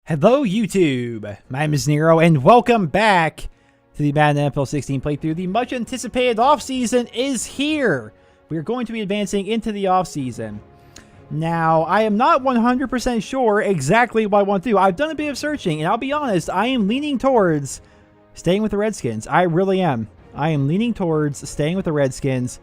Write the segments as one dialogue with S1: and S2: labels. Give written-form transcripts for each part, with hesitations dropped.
S1: Hello YouTube, my name is Nero and welcome back to the Madden NFL 16 playthrough. The much anticipated offseason is here. We are going to be advancing into the offseason. Now, I am not 100% sure exactly what I want to do. I've done a bit of searching and I'll be honest, I am leaning towards staying with the Redskins. I really am. I am leaning towards staying with the Redskins.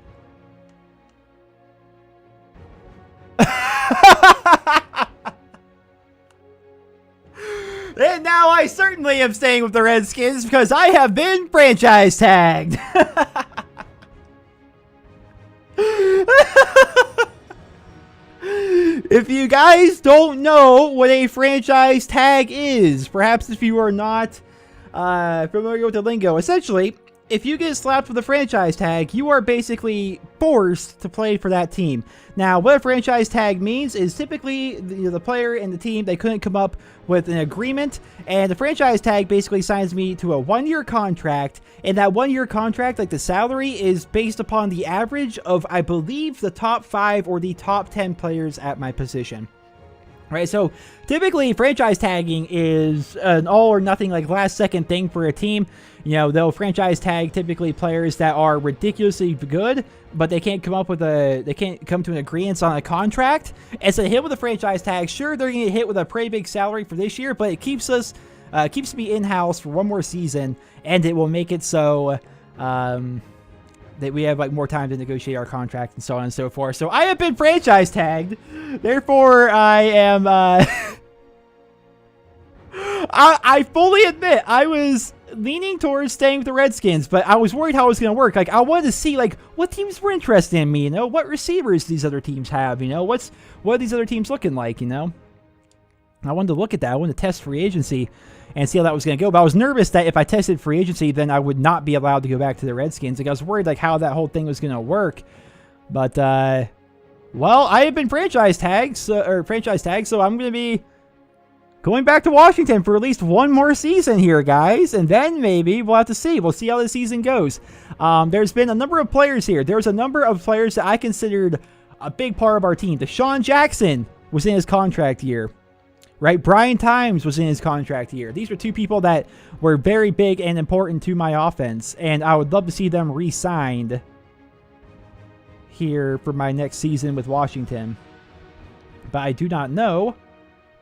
S1: And now I certainly am staying with the Redskins because I have been franchise tagged. If you guys don't know what a franchise tag is, perhaps if you are not familiar with the lingo, essentially, if you get slapped with a franchise tag, you are basically forced to play for that team. Now, what a franchise tag means is typically the player and the team, they couldn't come up with an agreement, and the franchise tag basically signs me to a one-year contract, and that one-year contract, like the salary, is based upon the average of, I believe, the top 5 or the top 10 players at my position. Right, so typically franchise tagging is an all or nothing, like last second thing for a team. You know, they'll franchise tag typically players that are ridiculously good, but they can't come up with they can't come to an agreement on a contract. And so they hit with a franchise tag. Sure, they're going to get hit with a pretty big salary for this year, but it keeps me in-house for one more season, and it will make it so that we have like more time to negotiate our contract and so on and so forth. So I have been franchise tagged. Therefore, I am, I fully admit I was leaning towards staying with the Redskins, but I was worried how it was going to work. Like, I wanted to see like what teams were interested in me, you know, what receivers these other teams have, you know, what are these other teams looking like, you know. I wanted to look at that. I wanted to test free agency and see how that was going to go. But I was nervous that if I tested free agency, then I would not be allowed to go back to the Redskins. Like, I was worried like how that whole thing was going to work. But, well, I have been franchise tagged, so I'm going to be going back to Washington for at least one more season here, guys. And then maybe we'll have to see. We'll see how the season goes. There's been a number of players here. There's a number of players that I considered a big part of our team. Deshaun Jackson was in his contract year. Right, Brian Times was in his contract year. These were two people that were very big and important to my offense, and I would love to see them re-signed here for my next season with Washington. But I do not know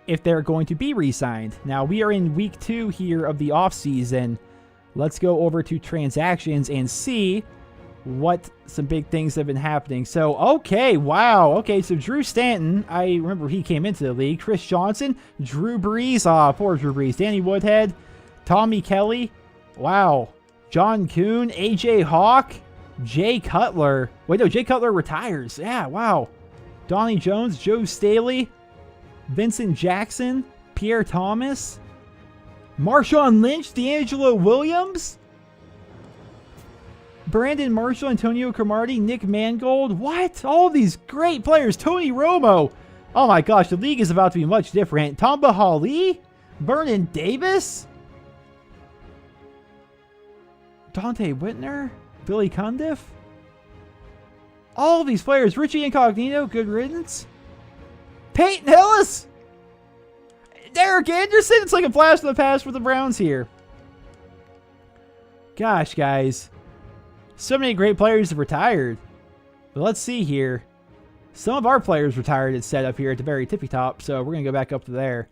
S1: if they're going to be re-signed. Now, we are in week 2 here of the offseason. Let's go over to transactions and see what some big things have been happening. So, okay, wow. Okay, so Drew Stanton, I remember he came into the league. Chris Johnson, Drew Brees, poor Drew Brees. Danny Woodhead, Tommy Kelly, wow. John Kuhn, AJ Hawk, Jay Cutler. Wait, no, Jay Cutler retires. Yeah, wow. Donnie Jones, Joe Staley, Vincent Jackson, Pierre Thomas, Marshawn Lynch, D'Angelo Williams, Brandon Marshall, Antonio Cromartie, Nick Mangold. What? All these great players. Tony Romo. Oh my gosh, the league is about to be much different. Tamba Hali, Vernon Davis, Dante Whitner, Billy Cundiff. All these players. Richie Incognito, good riddance. Peyton Hillis. Derek Anderson. It's like a blast from the past for the Browns here. Gosh, guys. So many great players have retired. But let's see here. Some of our players retired is set up here at the very tippy top. So we're going to go back up to there.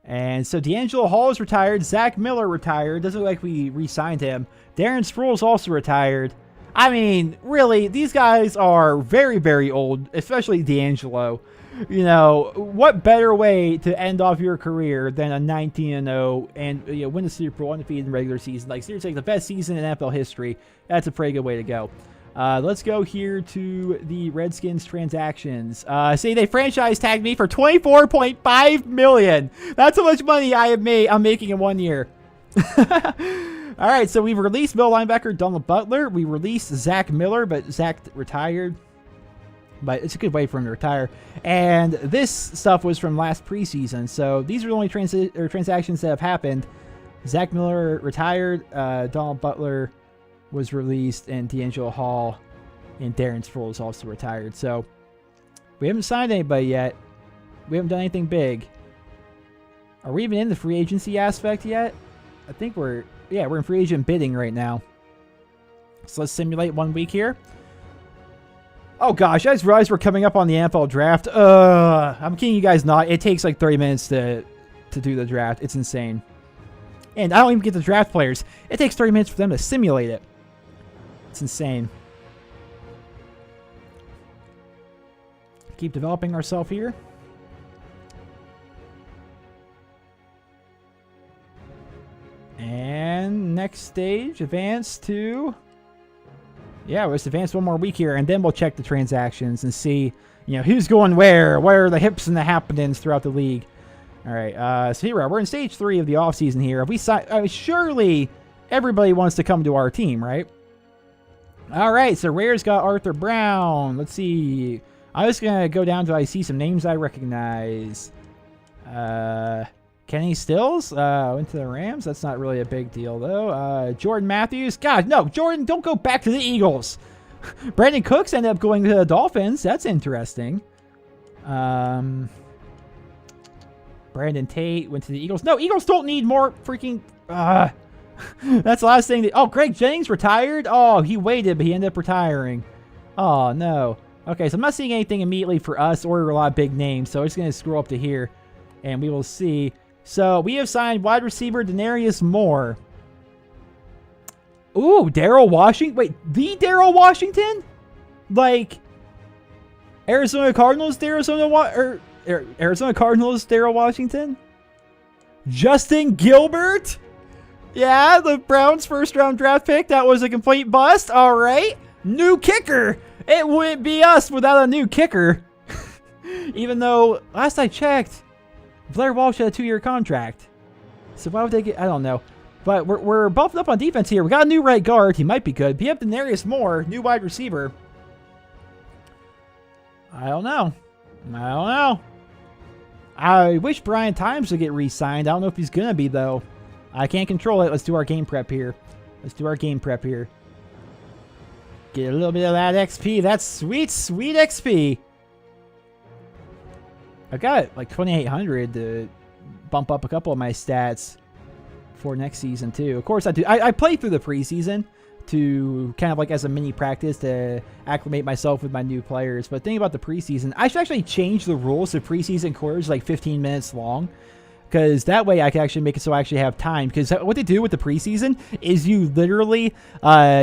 S1: And so D'Angelo Hall is retired. Zach Miller retired. Doesn't look like we re-signed him. Darren Sproles also retired. I mean, really, these guys are very, very old. Especially D'Angelo. You know, what better way to end off your career than a 19-0 and you know, win the Super Bowl undefeated in regular season? Like, seriously, the best season in NFL history. That's a pretty good way to go. Let's go here to the Redskins transactions. See, they franchise tagged me for $24.5 million. That's how much money I'm making in 1 year. All right, so we've released middle linebacker Donald Butler. We released Zach Miller, but Zach retired. But it's a good way for him to retire. And this stuff was from last preseason. So these are the only transactions that have happened. Zach Miller retired. Donald Butler was released. And D'Angelo Hall and Darren Sproles also retired. So we haven't signed anybody yet. We haven't done anything big. Are we even in the free agency aspect yet? I think we're in free agent bidding right now. So let's simulate 1 week here. Oh gosh, I just realized we're coming up on the NFL draft. I'm kidding you guys not. It takes like 30 minutes to do the draft. It's insane. And I don't even get the draft players. It takes 30 minutes for them to simulate it. It's insane. Keep developing ourselves here. And next stage, advance to... Yeah, let's advance 1 more week here, and then we'll check the transactions and see, who's going where. Where are the hips and the happenings throughout the league? All right, so here we are. We're in stage 3 of the offseason here. If we surely everybody wants to come to our team, right? All right, so Rare's got Arthur Brown. Let's see. I'm just going to go down till I see some names I recognize. Kenny Stills went to the Rams. That's not really a big deal, though. Jordan Matthews. God, no. Jordan, don't go back to the Eagles. Brandon Cooks ended up going to the Dolphins. That's interesting. Brandon Tate went to the Eagles. No, Eagles don't need more freaking... that's the last thing. Oh, Greg Jennings retired? Oh, he waited, but he ended up retiring. Oh, no. Okay, so I'm not seeing anything immediately for us or a lot of big names, so I'm just going to scroll up to here, and we will see... So, we have signed wide receiver Denarius Moore. Ooh, Daryl Washington. Wait, the Daryl Washington? Like, Arizona Cardinals Daryl Washington? Justin Gilbert? Yeah, the Browns' first-round draft pick. That was a complete bust. All right. New kicker. It wouldn't be us without a new kicker. Even though, last I checked... Blair Walsh had a 2-year contract. So why would they get... I don't know. But we're buffing up on defense here. We got a new right guard. He might be good. But you have Denarius Moore, new wide receiver. I don't know. I wish Brian Times would get re-signed. I don't know if he's going to be, though. I can't control it. Let's do our game prep here. Get a little bit of that XP. That's sweet, sweet XP. I got like 2,800 to bump up a couple of my stats for next season too. Of course I do. I play through the preseason to kind of like as a mini practice to acclimate myself with my new players. But think about the preseason. I should actually change the rules to preseason quarters like 15 minutes long. Because that way I can actually make it so I actually have time. Because what they do with the preseason is you literally,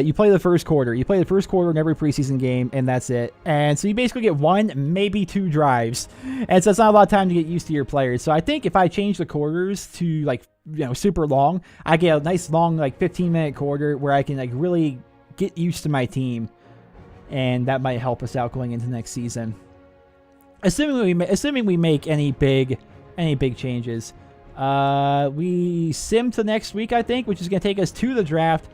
S1: you play the first quarter. You play the first quarter in every preseason game, and that's it. And so you basically get 1, maybe 2 drives. And so it's not a lot of time to get used to your players. So I think if I change the quarters to, like, super long, I get a nice long, like, 15-minute quarter where I can, like, really get used to my team. And that might help us out going into next season. Assuming we make any big changes. We sim to next week, I think, which is going to take us to the draft.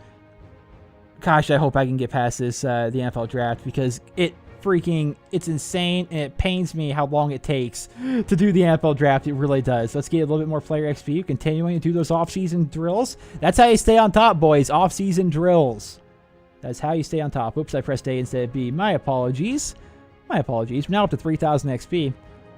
S1: Gosh, I hope I can get past this, the NFL draft, because it's insane, and it pains me how long it takes to do the NFL draft. It really does. Let's get a little bit more player XP, continuing to do those off-season drills. That's how you stay on top, boys. Off-season drills. That's how you stay on top. Oops, I pressed A instead of B. My apologies. We're now up to 3,000 XP.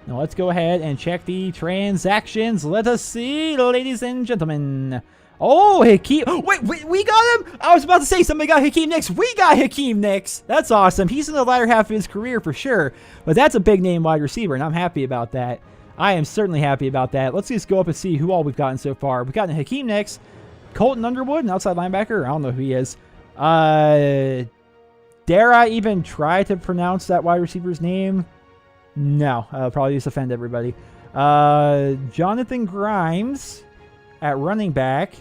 S1: Now let's go ahead and check the transactions. Let us see, ladies and gentlemen. Oh, Hakeem. Oh, wait, we got him? I was about to say somebody got Hakeem Nicks. We got Hakeem Nicks. That's awesome. He's in the latter half of his career for sure. But that's a big name wide receiver, and I'm happy about that. I am certainly happy about that. Let's just go up and see who all we've gotten so far. We've gotten Hakeem Nicks, Colton Underwood, an outside linebacker. I don't know who he is. Dare I even try to pronounce that wide receiver's name? No, I'll probably just offend everybody. Jonathan Grimes at running back.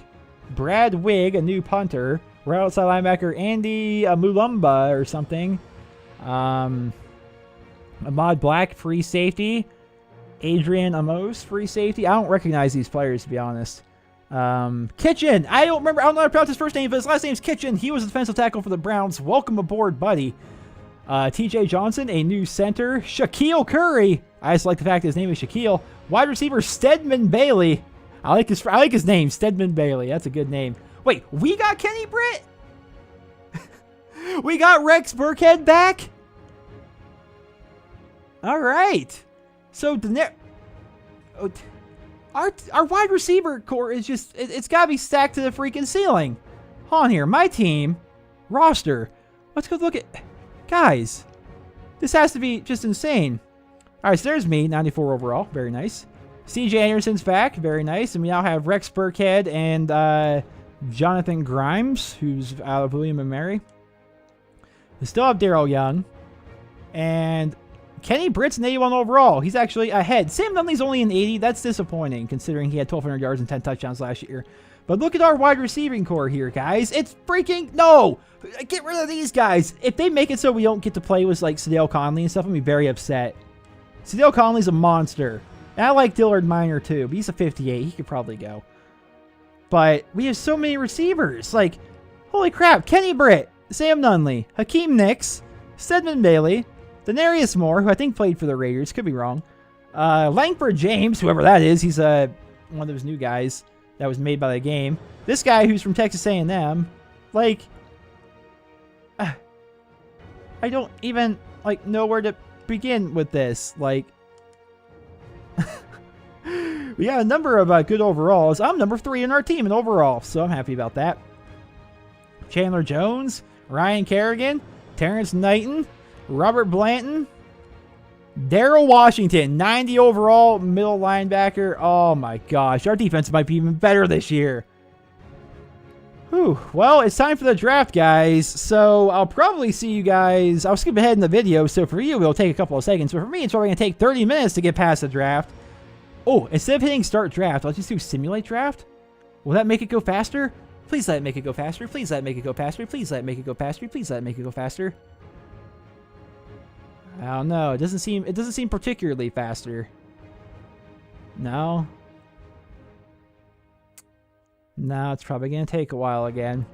S1: Brad Wigg, a new punter. Right outside linebacker, Andy Mulumba or something. Ahmad Black, free safety. Adrian Amos, free safety. I don't recognize these players, to be honest. Kitchen. I don't know how to pronounce his first name, but his last name's Kitchen. He was a defensive tackle for the Browns. Welcome aboard, buddy. TJ Johnson, a new center. Shaquille Curry. I just like the fact that his name is Shaquille. Wide receiver Stedman Bailey. I like his name, Stedman Bailey. That's a good name. Wait, we got Kenny Britt? We got Rex Burkhead back? All right. So Our wide receiver core is just, it's got to be stacked to the freaking ceiling. Hold on here. My team roster. Let's go look at, guys. This has to be just insane. All right, so there's me, 94 overall. Very nice. CJ Anderson's back. Very nice. And we now have Rex Burkhead and Jonathan Grimes, who's out of William & Mary. We still have Daryl Young. And Kenny Britt's an 81 overall. He's actually ahead. Sam Dunley's only an 80. That's disappointing, considering he had 1,200 yards and 10 touchdowns last year. But look at our wide receiving core here, guys. It's freaking... No! Get rid of these guys. If they make it so we don't get to play with, like, Sadale Conley and stuff, I'm going to be very upset. Sadale Conley's a monster. And I like Dillard Minor, too. But he's a 58. He could probably go. But we have so many receivers. Like, holy crap. Kenny Britt, Sam Dunley, Hakeem Nicks, Stedman Bailey, Denarius Moore, who I think played for the Raiders. Could be wrong. Langford James, whoever that is. He's one of those new guys that was made by the game. This guy who's from Texas A&M. Like, I don't even, like, know where to begin with this. Like, we got a number of good overalls. I'm number 3 in our team in overall, so I'm happy about that. Chandler Jones, Ryan Kerrigan, Terrence Knighton, Robert Blanton, Daryl Washington, 90 overall, middle linebacker. Oh my gosh, our defense might be even better this year. Whew. Well, it's time for the draft, guys. So I'll probably see you guys. I'll skip ahead in the video. So for you, it'll take a couple of seconds. But for me, it's probably going to take 30 minutes to get past the draft. Oh, instead of hitting start draft, I'll just do simulate draft. Will that make it go faster? Please let it make it go faster. Please let it make it go faster. Please let it make it go faster. Please let it make it go faster. I don't know. It doesn't seem particularly faster. No. No, it's probably going to take a while again.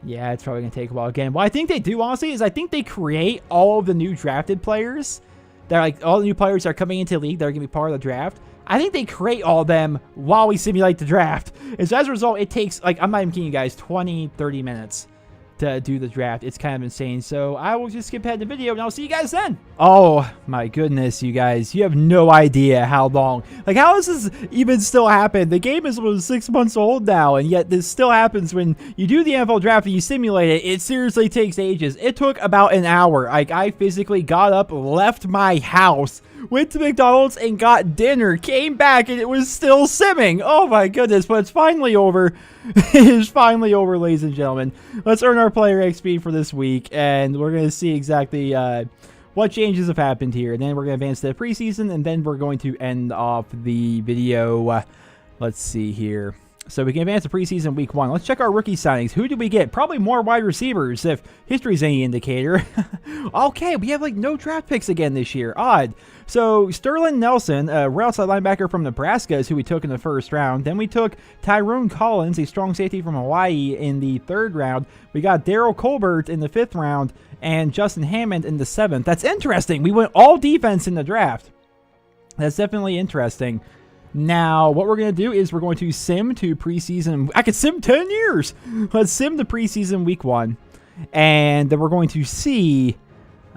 S1: Yeah, it's probably going to take a while again. What I think they do, honestly, is I think they create all of the new drafted players. That are like all the new players that are coming into the league that are going to be part of the draft. I think they create all of them while we simulate the draft. And so as a result, it takes, like, I'm not even kidding you guys, 20, 30 minutes to do the draft. It's kind of insane. So I will just skip ahead to the video and I'll see you guys then. Oh my goodness, you guys. You have no idea how long. Like, how does this even still happen? The game is almost 6 months old now, and yet this still happens when you do the NFL draft and you simulate it. It seriously takes ages. It took about an hour. Like, I physically got up, left my house, went to McDonald's and got dinner, came back, and it was still simming. Oh my goodness, but it's finally over. It is finally over, ladies and gentlemen. Let's earn our player XP for this week, and we're going to see exactly what changes have happened here. And then we're going to advance to the preseason, and then we're going to end off the video. Let's see here. So we can advance to preseason week 1. Let's check our rookie signings. Who did we get? Probably more wide receivers, if history's any indicator. Okay, we have like no draft picks again this year. Odd. So Sterling Nelson, a outside linebacker from Nebraska, is who we took in the first round. Then we took Tyrone Collins, a strong safety from Hawaii, in the 3rd round. We got Daryl Colbert in the 5th round, and Justin Hammond in the 7th. That's interesting. We went all defense in the draft. That's definitely interesting. Now, what we're going to do is we're going to sim to preseason. I could sim 10 years. Let's sim to preseason week 1. And then we're going to see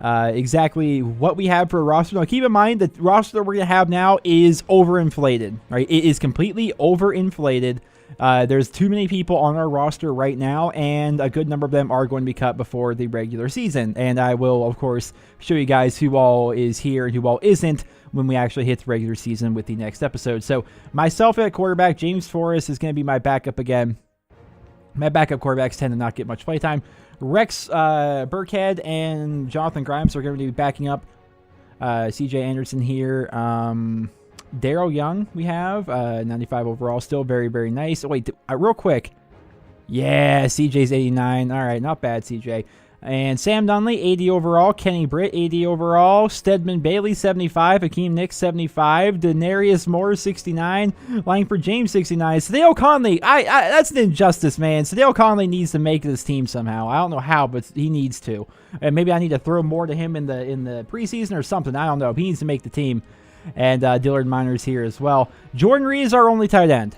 S1: exactly what we have for a roster. Now, keep in mind that the roster that we're going to have now is overinflated. Right? It is completely overinflated. There's too many people on our roster right now, and a good number of them are going to be cut before the regular season. And I will, of course, show you guys who all is here and who all isn't when we actually hit the regular season with the next episode. So myself at quarterback, James Forrest is going to be my backup again. My backup quarterbacks tend to not get much playtime. Rex Burkhead and Jonathan Grimes are going to be backing up. CJ Anderson here. Daryl Young we have. 95 overall. Still very, very nice. Oh, wait, real quick. Yeah, CJ's 89. All right, not bad, CJ. And Sam Dunley, 80 overall. Kenny Britt, 80 overall. Stedman Bailey, 75. Hakeem Nicks, 75. Denarius Moore, 69. Langford James, 69. Sadale Conley, that's an injustice, man. Sadale Conley needs to make this team somehow. I don't know how, but he needs to. And maybe I need to throw more to him in the preseason or something. I don't know. He needs to make the team. And Dillard Minor's here as well. Jordan Reed is our only tight end.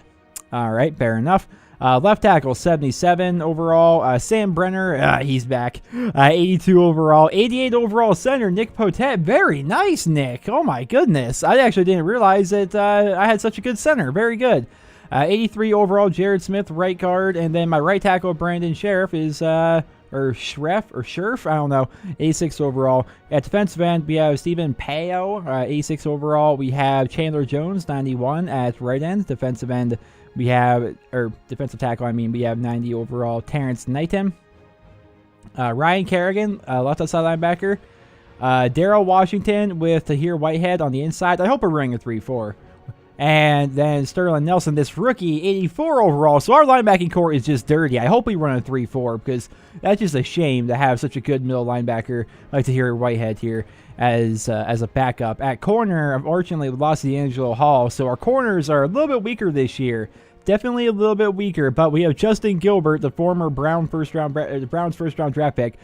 S1: All right, fair enough. Left tackle, 77 overall. Sam Brenner, he's back. 82 overall. 88 overall center, Nick Potet. Very nice, Nick. Oh, my goodness. I actually didn't realize that I had such a good center. Very good. 83 overall, Jared Smith, right guard. And then my right tackle, Brandon Sheriff, is... or Scherf, I don't know, 86 overall. At defensive end, we have Stephen Peo, 86 overall. We have Chandler Jones, 91 at right end. Defensive end, we have, or defensive tackle, I mean, we have 90 overall. Terrence Knighton. Ryan Kerrigan, left outside linebacker. Daryl Washington with Tahir Whitehead on the inside. I hope we're running a 3-4. And then Sterling Nelson, this rookie, 84 overall. So our linebacking core is just dirty. I hope we run a 3-4 because that's just a shame to have such a good middle linebacker like Tahir Whitehead here as a backup. At corner, unfortunately, we lost D'Angelo Hall. So our corners are a little bit weaker this year. Definitely a little bit weaker, but we have Justin Gilbert, the former Browns first-round draft pick,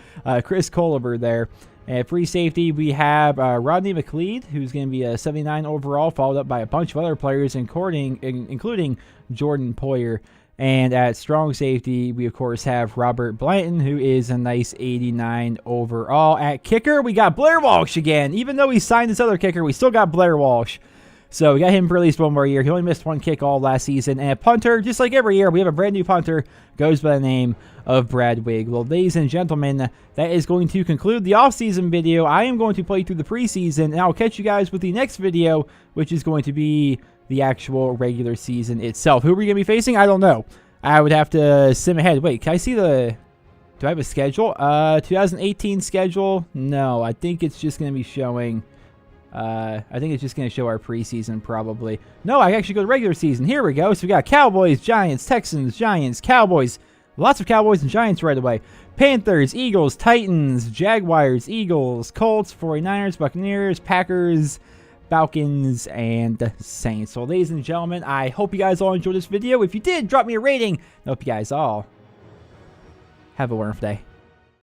S1: Chris Coliver there. At free safety, we have Rodney McLeod, who's going to be a 79 overall, followed up by a bunch of other players, including Jordan Poyer. And at strong safety, we, of course, have Robert Blanton, who is a nice 89 overall. At kicker, we got Blair Walsh again. Even though he signed this other kicker, we still got Blair Walsh. So we got him for at least one more year. He only missed one kick all last season. And a punter, just like every year, we have a brand new punter, goes by the name of Brad Wigg. Well, ladies and gentlemen, that is going to conclude the offseason video. I am going to play through the preseason, and I'll catch you guys with the next video, which is going to be the actual regular season itself. Who are we going to be facing? I don't know. I would have to sim ahead. Wait, can I see the... Do I have a schedule? 2018 schedule? No, I think it's just going to be showing... I think it's just going to show our preseason probably. No, I actually go to regular season. Here we go. So we got Cowboys, Giants, Texans, Giants, Cowboys. Lots of Cowboys and Giants right away. Panthers, Eagles, Titans, Jaguars, Eagles, Colts, 49ers, Buccaneers, Packers, Falcons, and Saints. So ladies and gentlemen, I hope you guys all enjoyed this video. If you did, drop me a rating. I hope you guys all have a wonderful day.